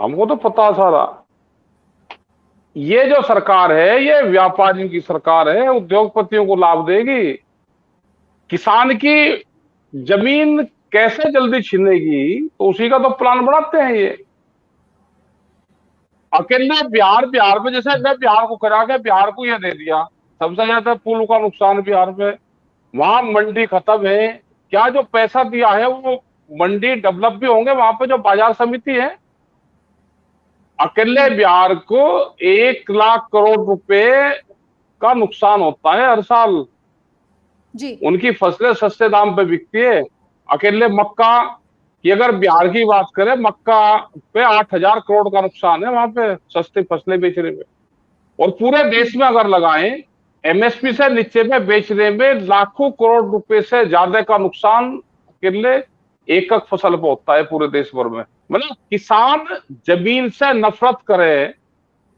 हमको तो पता सारा। ये जो सरकार है ये व्यापारियों की सरकार है, उद्योगपतियों को लाभ देगी। किसान की जमीन कैसे जल्दी छीनेगी तो उसी का तो प्लान बनाते हैं ये। अकेले बिहार बिहार में जैसे मैं बिहार को करा के बिहार को ये दे दिया, सबसे ज्यादा पुल का नुकसान बिहार में। वहां मंडी खत्म है, क्या जो पैसा दिया है वो मंडी डेवलप भी होंगे वहां पे जो बाजार समिति है। अकेले बिहार को 1 लाख करोड़ रुपए का नुकसान होता है हर साल। जी। उनकी फसलें सस्ते दाम पे बिकती है। अकेले मक्का की अगर बिहार की बात करें, मक्का पे 8,000 करोड़ का नुकसान है वहां पे सस्ती फसलें बेचने में। और पूरे देश में अगर लगाएं, एमएसपी से नीचे में बेचने में लाखों करोड़ रुपए से ज्यादा का नुकसान अकेले एक एक फसल पे होता है पूरे देश भर में। मतलब किसान जमीन से नफरत करे,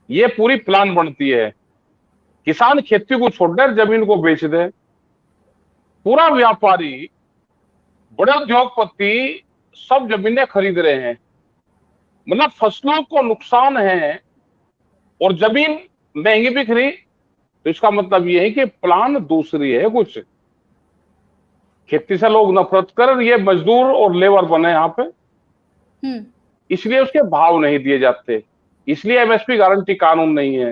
ये पूरी प्लान बनती है। किसान खेती को छोड़ दे, जमीन को बेच दे। पूरा व्यापारी, बड़े उद्योगपति सब जमीनें खरीद रहे हैं। मतलब फसलों को नुकसान है और जमीन महंगी बिक रही, तो इसका मतलब ये है कि प्लान दूसरी है कुछ। खेती से लोग नफरत कर, ये मजदूर और लेबर बने यहाँ पे, इसलिए उसके भाव नहीं दिए जाते, इसलिए एमएसपी गारंटी कानून नहीं है।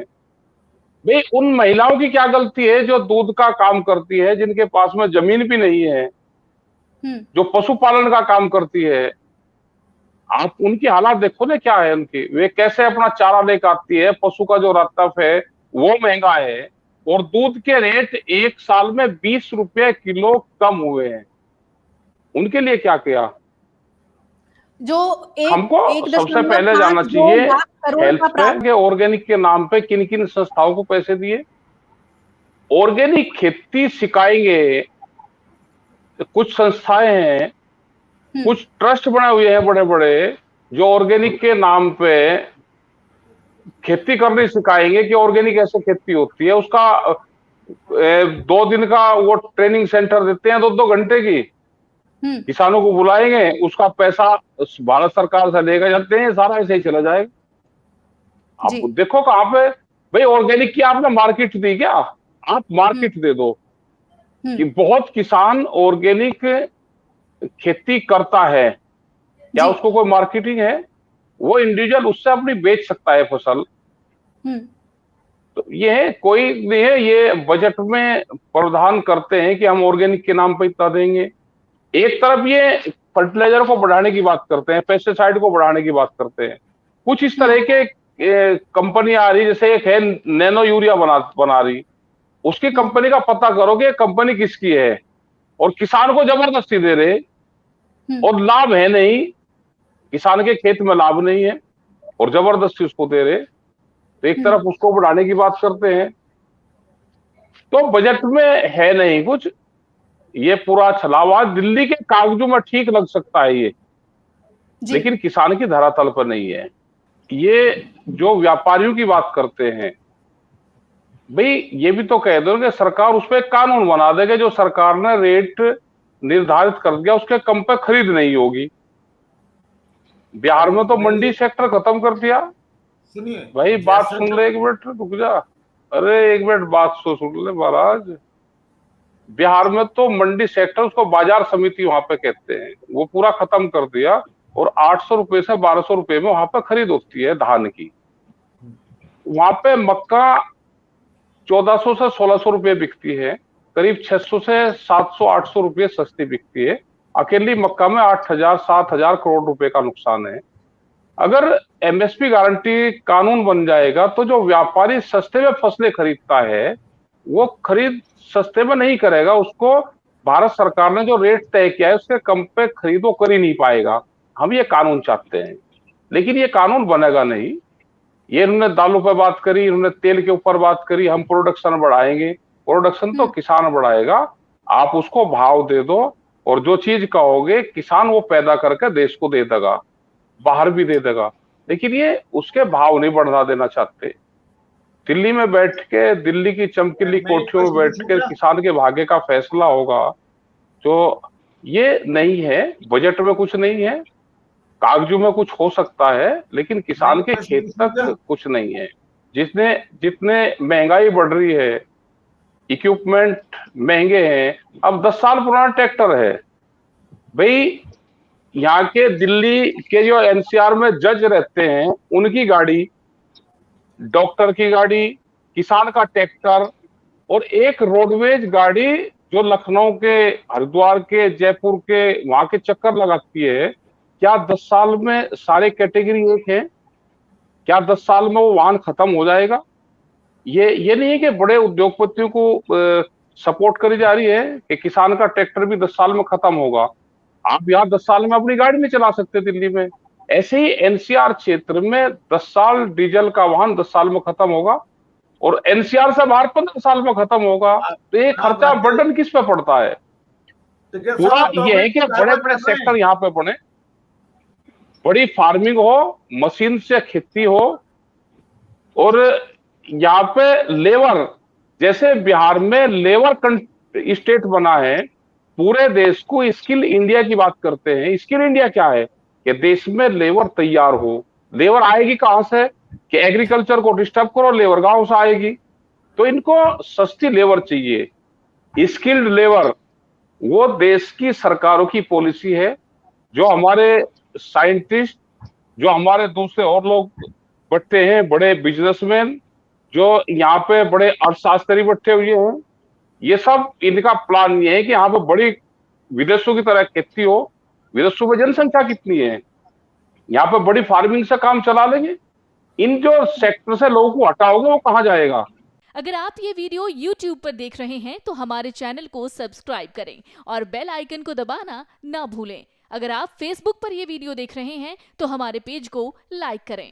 भाई उन महिलाओं की क्या गलती है जो दूध का काम करती है, जिनके पास में जमीन भी नहीं है, जो पशुपालन का काम करती है। आप उनकी हालात देखो ना क्या है उनकी, वे कैसे अपना चारा लेकर आती है, पशु का जो रत्तफ है वो महंगा है, और दूध के रेट 1 साल में 20 रुपए किलो कम हुए हैं। उनके लिए क्या किया? जो हमको सबसे पहले जानना चाहिए हेल्थ पे के ऑर्गेनिक के नाम पे किन किन संस्थाओं को पैसे दिए। ऑर्गेनिक खेती सिखाएंगे कुछ संस्थाएं हैं, कुछ ट्रस्ट बने हुए हैं बड़े बड़े, जो ऑर्गेनिक के नाम पे खेती करनी सिखाएंगे कि ऑर्गेनिक ऐसे खेती होती है। उसका 2 दिन का वो ट्रेनिंग सेंटर देते हैं, 2-2 घंटे की। किसानों को बुलाएंगे, उसका पैसा भारत सरकार से लेकर जाते हैं, सारा ऐसे ही चला जाएगा। आप देखो कहाँ पे भाई ऑर्गेनिक की आपने मार्केट दी क्या? आप मार्केट दे दो कि बहुत किसान ऑर्गेनिक खेती करता है, क्या उसको कोई मार्केटिंग है? वो इंडिविजुअल उससे अपनी बेच सकता है फसल। तो ये कोई नहीं है, ये बजट में प्रावधान करते हैं कि हम ऑर्गेनिक के नाम पर इतना देंगे। एक तरफ ये फर्टिलाइजर को बढ़ाने की बात करते हैं, पेस्टिसाइड को बढ़ाने की बात करते हैं। कुछ इस तरह के कंपनी आ रही, जैसे एक है नैनो यूरिया बना रही, उसकी कंपनी का पता करो कि कंपनी किसकी है, और किसान को जबरदस्ती दे रहे, और लाभ है नहीं, किसान के खेत में लाभ नहीं है और जबरदस्ती उसको दे रहे। तो एक तरफ उसको बढ़ाने की बात करते हैं, तो बजट में है नहीं कुछ, ये पूरा छलावा दिल्ली के कागजों में ठीक लग सकता है ये, लेकिन किसान की धरातल पर नहीं है। ये जो व्यापारियों की बात करते हैं, भाई ये भी तो कह दो कि सरकार उस पर कानून बना देगा, जो सरकार ने रेट निर्धारित कर दिया उसके कम पे खरीद नहीं होगी। बिहार में तो मंडी सेक्टर खत्म कर दिया। सुनिए भाई बात सुन ले, 1 मिनट रुक जा। अरे 1 मिनट बात सुन ले महाराज। बिहार में तो मंडी सेक्टर, उसको बाजार समिति वहां पे कहते हैं, वो पूरा खत्म कर दिया, और 800 रुपए से 1200 रुपए में वहां पे खरीद होती है धान की। वहां पे मक्का 1400 से 1600 रुपए बिकती है, करीब 600 से 700 800 रुपए सस्ती बिकती है। अकेली मक्का में 8,000 7,000 करोड़ रुपए का नुकसान है। अगर एमएसपी गारंटी कानून बन जाएगा तो जो व्यापारी सस्ते में फसलें खरीदता है, वो खरीद सस्ते में नहीं करेगा, उसको भारत सरकार ने जो रेट तय किया है उसके कम पे खरीद वो कर ही नहीं पाएगा। हम ये कानून चाहते हैं, लेकिन ये कानून बनेगा नहीं। ये इन्होंने दालों पर बात करी, इन्होंने तेल के ऊपर बात करी, हम प्रोडक्शन बढ़ाएंगे। प्रोडक्शन तो किसान बढ़ाएगा, आप उसको भाव दे दो, और जो चीज कहोगे किसान वो पैदा करके देश को दे देगा, बाहर भी दे देगा। लेकिन ये उसके भाव नहीं बढ़ा देना चाहते। दिल्ली में बैठ के, दिल्ली की चमकीली कोठियों में बैठ के किसान के भाग्य का फैसला होगा, तो ये नहीं है, बजट में कुछ नहीं है। कागजों में कुछ हो सकता है, लेकिन किसान के खेत तक कुछ नहीं है। जितने जितने महंगाई बढ़ रही है, इक्विपमेंट महंगे हैं। अब 10 साल पुराना ट्रैक्टर है भाई, यहाँ के दिल्ली के जो एनसीआर में जज रहते हैं उनकी गाड़ी, डॉक्टर की गाड़ी, किसान का ट्रैक्टर और एक रोडवेज गाड़ी जो लखनऊ के, हरिद्वार के, जयपुर के वहां के चक्कर लगाती है। क्या 10 साल में सारे कैटेगरी एक है? क्या 10 साल में वो वाहन खत्म हो जाएगा? ये नहीं है कि बड़े उद्योगपतियों को सपोर्ट करी जा रही है कि किसान का ट्रैक्टर भी 10 साल में खत्म होगा। आप यहाँ 10 साल में अपनी गाड़ी नहीं चला सकते दिल्ली में। ऐसे ही एनसीआर क्षेत्र में 10 साल डीजल का वाहन 10 साल में खत्म होगा और एनसीआर से बाहर 15 साल में खत्म होगा। तो ये खर्चा बर्डन किस पे पड़ता है? पूरा ये है कि बड़े बड़े सेक्टर यहाँ पे बने, बड़ी फार्मिंग हो, मशीन से खेती हो, और यहाँ पे लेबर, जैसे बिहार में लेबर स्टेट बना है, पूरे देश को स्किल इंडिया की बात करते हैं। स्किल इंडिया क्या है? कि देश में लेबर तैयार हो। लेबर आएगी कहां से? कि एग्रीकल्चर को डिस्टर्ब करो, लेबर गांव से आएगी। तो इनको सस्ती लेबर चाहिए, स्किल्ड लेबर। वो देश की सरकारों की पॉलिसी है। जो हमारे साइंटिस्ट, जो हमारे दूसरे और लोग बैठे हैं, बड़े बिजनेसमैन जो यहाँ पे बड़े अर्थशास्त्री बैठे हुए हैं, ये सब इनका प्लान ये है कि यहाँ पे बड़ी विदेशों की तरह खेती हो। विदेशों में जनसंख्या कितनी है, यहाँ पे बड़ी फार्मिंग से काम चला लेंगे। इन जो सेक्टर से लोगों को हटाओगे वो कहाँ जाएगा? अगर आप ये वीडियो YouTube पर देख रहे हैं तो हमारे चैनल को सब्सक्राइब करें और बेल आइकन को दबाना ना भूलें। अगर आप Facebook पर ये वीडियो देख रहे हैं तो हमारे पेज को लाइक करें।